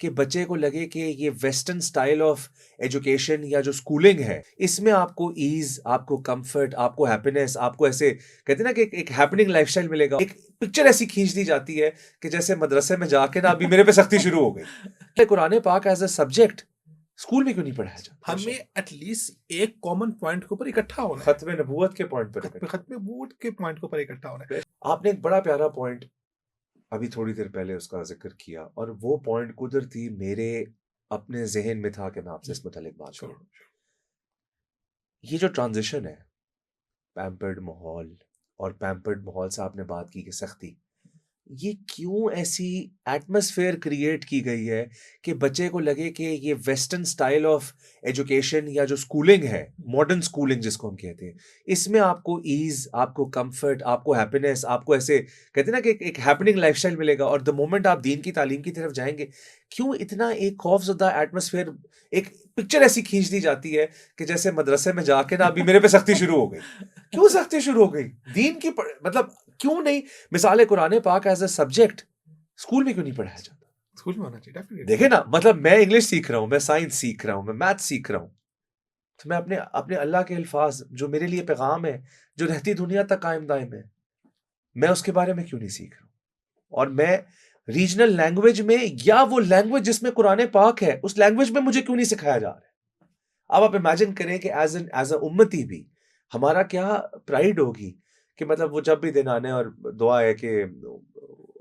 कि बच्चे को लगे कि ये वेस्टर्न स्टाइल ऑफ एजुकेशन या जो स्कूलिंग है, इसमें आपको ईज़, आपको कम्फर्ट, आपको हैप्पीनेस, आपको ऐसे कहते हैं ना कि एक हैपनिंग लाइफ़स्टाइल मिलेगा। एक पिक्चर ऐसी खींच दी जाती है कि जैसे मदरसे में जाके ना अभी मेरे पे सख्ती शुरू हो गई। कुरान पाक एज़ अ सब्जेक्ट स्कूल में क्यों नहीं पढ़ाया जाता? हमें एटलीस्ट एक कॉमन पॉइंट के ऊपर इकट्ठा होना है। खत्म नबूवत के पॉइंट पर खत्म नबूवत के पॉइंट के ऊपर इकट्ठा होना है। आपने एक बड़ा प्यारा पॉइंट अभी थोड़ी देर पहले उसका ज़िक्र किया और वो पॉइंट कुदरती मेरे अपने ज़हन में था कि मैं आपसे इस मुतालिक बात करूँ। ये जो ट्रांज़िशन है, पैम्पर्ड माहौल और पैम्पर्ड माहौल से आपने बात की कि सख्ती, ये क्यों ऐसी एटमॉस्फेयर क्रिएट की गई है कि बच्चे को लगे कि ये वेस्टर्न स्टाइल ऑफ एजुकेशन या जो स्कूलिंग है, मॉडर्न स्कूलिंग जिसको हम कहते हैं, इसमें आपको ईज़, आपको कम्फर्ट, आपको हैप्पीनेस, आपको ऐसे कहते हैं ना कि एक हैपनिंग लाइफ़स्टाइल मिलेगा और द मोमेंट आप दीन की तालीम की तरफ जाएँगे, क्यों इतना एक खौफज़दा एटमॉस्फेयर, एक पिक्चर ऐसी खींच दी जाती है कि जैसे मदरसे में जाके ना अभी मेरे पे सख्ती शुरू हो गई। क्यों सख्ती शुरू हो गई? दीन की मतलब क्यों नहीं मिसाल कुरान पाक एज़ अ सब्जेक्ट स्कूल में क्यों नहीं पढ़ाया जाता? स्कूल में होना चाहिए डेफिनेटली। देखें ना, मतलब मैं इंग्लिश सीख रहा हूँ, मैं साइंस सीख रहा हूँ, मैं मैथ्स सीख रहा हूँ। तो मैं अपने अपने अल्लाह के अल्फाज़ जो मेरे लिए पैगाम है, जो रहती दुनिया तक कायम दायम है, मैं उसके बारे में क्यों नहीं सीख रहा हूँ? और मैं रीजनल लैंग्वेज में या वो लैंग्वेज जिसमें कुरान पाक है, उस लैंग्वेज में मुझे क्यों नहीं सिखाया जा रहा है? अब आप इमेजिन करें कि एज़ अ उम्मती भी हमारा क्या प्राइड होगी कि मतलब वो जब भी दिन आने और दुआ है कि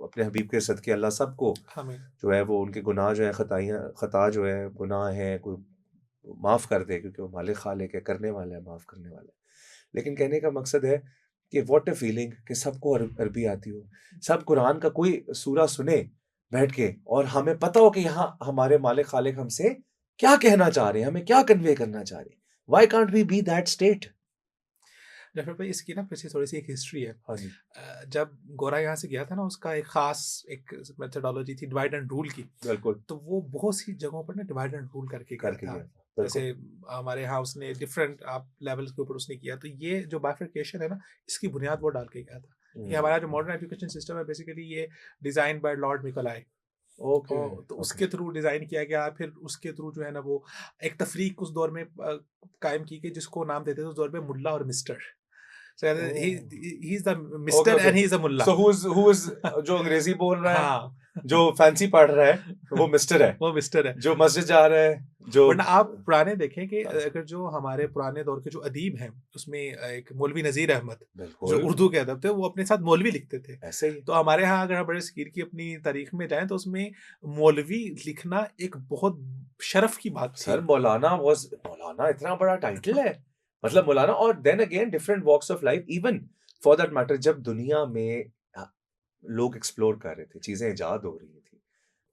अपने हबीब के सदके अल्लाह सबको जो है वो उनके गुनाह जो है खता जो है गुनाह है कोई माफ़ कर दे क्योंकि वो मालिक खालिक है, करने वाला है, माफ़ करने वाला है। लेकिन कहने का मकसद है कि व्हाट अ फीलिंग कि सबको अरबी आती हो, सब कुरान का कोई सूरा सुने बैठ के और हमें पता हो कि यहाँ हमारे मालिक खालिक हमसे क्या कहना चाह रहे हैं, हमें क्या कन्वे करना चाह रहे हैं। Why can't we be that state? Zafar भाई इसकी ना पीछे थोड़ी सी एक हिस्ट्री है। हाँ जी, जब गोरा यहाँ से गया था ना, उसका एक खास एक मेथोडोलॉजी थी डिवाइड एंड रूल की। बिल्कुल तो वो बहुत सी जगहों पर ना डिवाइड एंड रूल करके गया करके था। गया था। जैसे बिल्कुल। हमारे यहाँ उसने डिफरेंट आप लेवल्स के ऊपर उसने किया। तो ये जो बाइफरकेशन है ना, इसकी बुनियाद वो डाल के गया था कि हमारा जो मॉडर्न एजुकेशन सिस्टम है बेसिकली ये design by Lord Nikolai. Okay, तो ओके। उसके थ्रू डिजाइन किया गया। फिर उसके थ्रू जो है ना वो एक तफरीक उस दौर में कायम की गई जिसको नाम देते थे उस दौर में मुल्ला और mister. So he oh! he's the okay, mister okay. and he's a mullah. So who is जो अंग्रेज़ी बोल रहा है, हाँ। जो फैंसी पढ़ रहा है, वो मिस्टर है। वो मिस्टर है। जो मस्जिद जा रहा है, जो वरना आप पुराने देखें कि अगर जो हमारे पुराने दौर के जो अदीब हैं उसमें एक मौलवी नज़ीर अहमद जो बिल्कुल, उर्दू के अदब थे वो अपने साथ मौलवी लिखते थे। ऐसे ही। तो हमारे यहाँ अगर हम बड़े सकीर की अपनी तारीख में जाएँ तो उसमें मौलवी लिखना एक बहुत शर्फ की बात सर थी। मौलाना इतना बड़ा टाइटल है। मतलब मौलाना और then again different walks of life even for that matter जब दुनिया में लोग एक्सप्लोर कर रहे थे, चीज़ें इजाद हो रही थी,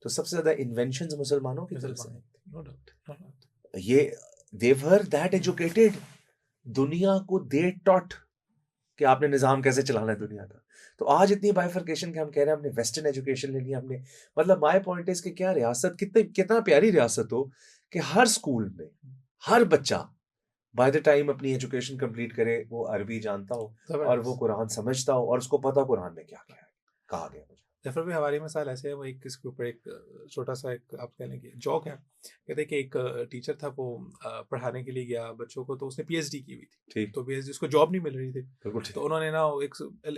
तो सबसे ज़्यादा इन्वेंशंस मुसलमानों की तरफ से मुसलमान आई। No doubt no doubt. ये दे वर दैट एजुकेटेड, दुनिया को दे टॉट कि आपने निज़ाम कैसे चलाना है दुनिया का। तो आज इतनी बाइफरकेशन के हम कह रहे हैं हमने वेस्टर्न एजुकेशन ले लिया हमने, मतलब माय पॉइंट इज़ कि क्या रियासत कितना प्यारी रियासत हो कि हर स्कूल में हर बच्चा बाय द टाइम अपनी एजुकेशन कंप्लीट करे वो अरबी जानता हो और वो ज़बरदस्त। कुरान समझता हो और उसको पता कुरान में क्या-क्या है, कहा गया मुझे। जफर भी हमारी मिसाल ऐसे है। वो एक इसके ऊपर एक छोटा सा एक आप कह लेंगे जॉक है। कहते हैं कि एक टीचर था वो पढ़ाने के लिए गया बच्चों को। तो उसने पीएचडी की हुई थी। ठीक, तो पीएचडी उसको जॉब नहीं मिल रही थी। बिल्कुल ठीक। तो उन्होंने ना एक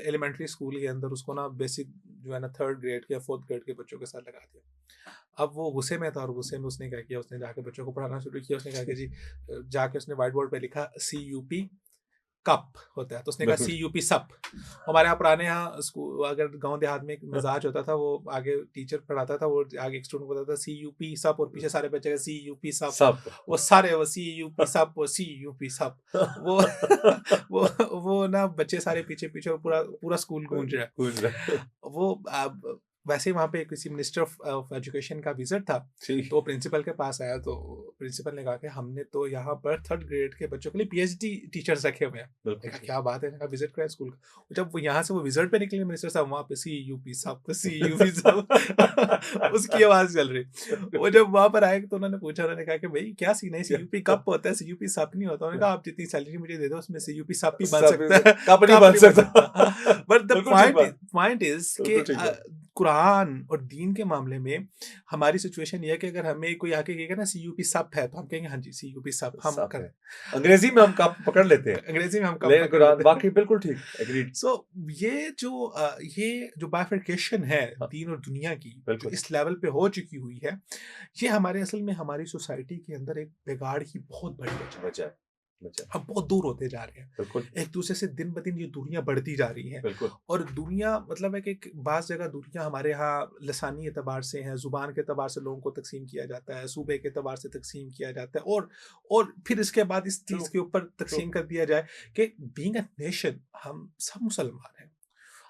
एलिमेंट्री स्कूल के अंदर उसको ना बेसिक जो है ना 3rd ग्रेड के या 4th ग्रेड के बच्चों के साथ लगा दिया। अब वो गुस्से में था और गुस्से में उसने क्या किया, उसने जाके बच्चों को पढ़ाना शुरू किया। उसने कहा कि जी जाके उसने व्हाइट बोर्ड पे लिखा CUP कप होता है। तो उसने कहा बिल्कुल, CUP सप। हमारे यहाँ पुराने यहाँ स्कूल अगर गांव देहात में एक मिजाज होता था वो आगे टीचर पढ़ाता था वो आगे एक स्टूडेंट को बताता था CUP सप और पीछे सारे बच्चे का CUP सप। सब। वो सारे वो CUP सप वो CUP सप वो वो ना बच्चे सारे पीछे पीछे और पूरा पूरा स्कूल गूंज रहा गूंज रहा है। है। वो वैसे ही वहाँ पे किसी मिनिस्टर ऑफ एजुकेशन का विजिट था। ठीक, तो प्रिंसिपल के पास आया तो प्रिंसिपल ने कहा कि हमने तो यहाँ पर 3rd ग्रेड के बच्चों के लिए पीएचडी टीचर्स रखे हुए हैं। बिल्कुल देखा ठीक। क्या बात है, मैंने कहा विजिट करा स्कूल का। जब वो यहाँ से वो विजिट पे निकले मिनिस्टर साहब वहाँ पे CUP साहब CUP साहब उसकी आवाज चल रही। वो जब वहाँ पर आए तो उन्होंने पूछा, उन्होंने कहा कि भाई क्या सीन है, CUP कप होता है CUP सप नहीं होता। उन्होंने कहा आप जितनी सैलरी मुझे दे दो उसमें CUP सप ही बन सब सकता है कप नहीं कप बन नहीं बन सकता। सकता। बट द बिल्कुल ठीक बात। पॉइंट इज कि बिल्कुल ठीक बात। कुरान और दीन के मामले में हमारी सिचुएशन ये है कि अगर हमें कोई आके कहेगा ना सीयूपी सप है, तो हम कहेंगे हाँ जी सीयूपी सप हम सब कर है। अंग्रेजी में हम कप पकड़ लेते हैं, अंग्रेजी में हम कब लेकिन पकड़ कुरान लेते हैं। बाकी बिल्कुल ठीक, एग्रीड। सो ये जो बाइफरकेशन है हाँ, दीन और दुनिया की, जो बिल्कुल। इस लेवल पे हो चुकी हुई है, ये हमारे असल में हमारी सोसाइटी के अंदर एक बिगाड़ की बहुत बड़ी वजह है। वजह है, वजह है, हम बहुत दूर होते जा रहे हैं, बिल्कुल, एक दूसरे से दिन ब दिन ये दूरियां बढ़ती जा रही हैं। बिल्कुल। और दुनिया मतलब है कि बाज़ जगह दुनिया हमारे यहाँ लसानी एतबार से है, ज़ुबान के एतबार से लोगों को तक़सीम किया जाता है, सूबे के एतबार से तक़सीम किया जाता है, और फिर इसके बाद इस ट्रू, चीज़ के ऊपर ट्रू, तक़सीम कर दिया जाए कि बीइंग अ नेशन हम सब मुसलमान हैं।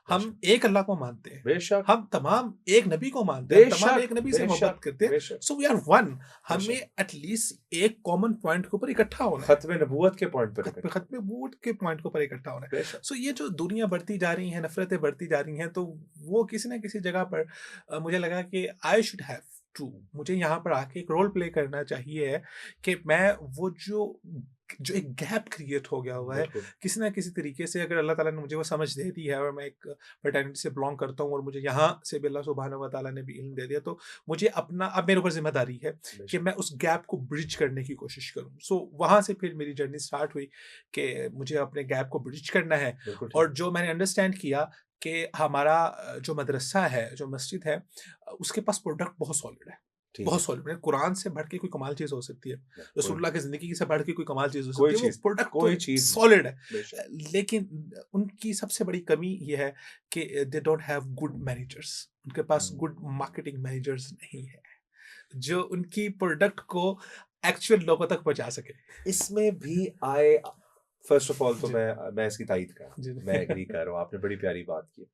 हम बेशक, एक अल्लाह को मानते हैं। बेशक, हम तमाम एक नबी को मानते हैं। हम तमाम बेशक, एक नबी से मोहब्बत बेशक, करते हैं। बेशक, सो वी आर वन। हमें बेशक। एटलीस्ट एक कॉमन पॉइंट के ऊपर इकट्ठा होना है। खत्म नबूवत के पॉइंट पर इकट्ठा, खत्म वोट के पॉइंट के ऊपर इकट्ठा होना है। बेशक, सो ये जो दुनिया बढ़ती जा रही है, नफरतें बढ़ती जा रही हैं, तो वो किसी ना किसी जगह पर मुझे लगा कि आई शुड हैव टू, मुझे यहाँ पर आके एक रोल प्ले करना चाहिए कि मैं वो जो जो एक गैप क्रिएट हो गया हुआ है, बिल्कुल, किसी ना किसी तरीके से अगर अल्लाह ताला ने मुझे वो समझ दे दी है और मैं एक फ्रेटर्निटी से बिलोंग करता हूँ और मुझे यहाँ से भी अल्लाह सुब्हानहू व तआला ने भी इल्म दे दिया, तो मुझे अपना अब मेरे ऊपर ज़िम्मेदारी है कि बेशक, मैं उस गैप को ब्रिज करने की कोशिश करूँ। सो वहाँ से फिर मेरी जर्नी स्टार्ट हुई कि मुझे अपने गैप को ब्रिज करना है। बिल्कुल ठीक, और जो मैंने अंडरस्टैंड किया कि हमारा जो मदरसा है, जो मस्जिद है, उसके पास प्रोडक्ट बहुत सॉलिड है। ठीक बहुत है, सॉलिड है। कुरान से बढ़ के कोई कमाल चीज़ हो सकती है। कोई रसूलुल्लाह की ज़िंदगी से बढ़ के कोई कमाल चीज़ हो कोई सकती है। वो चीज़ प्रोडक्ट तो कोई चीज़ नहीं, सॉलिड है। बेशक, लेकिन उनकी सबसे बड़ी कमी ये है कि they don't have good managers. उनके पास गुड मार्केटिंग मैनेजर्स नहीं है, जो उनकी प्रोडक्ट को एक्चुअल लोगों तक पहुँचा सके। इसमें भी आई फर्स्ट ऑफ ऑल तो जी, मैं इसकी तारीफ कर रहा हूँ, जी। मैं एग्री कर रहा हूँ, आपने बड़ी प्यारी बात की।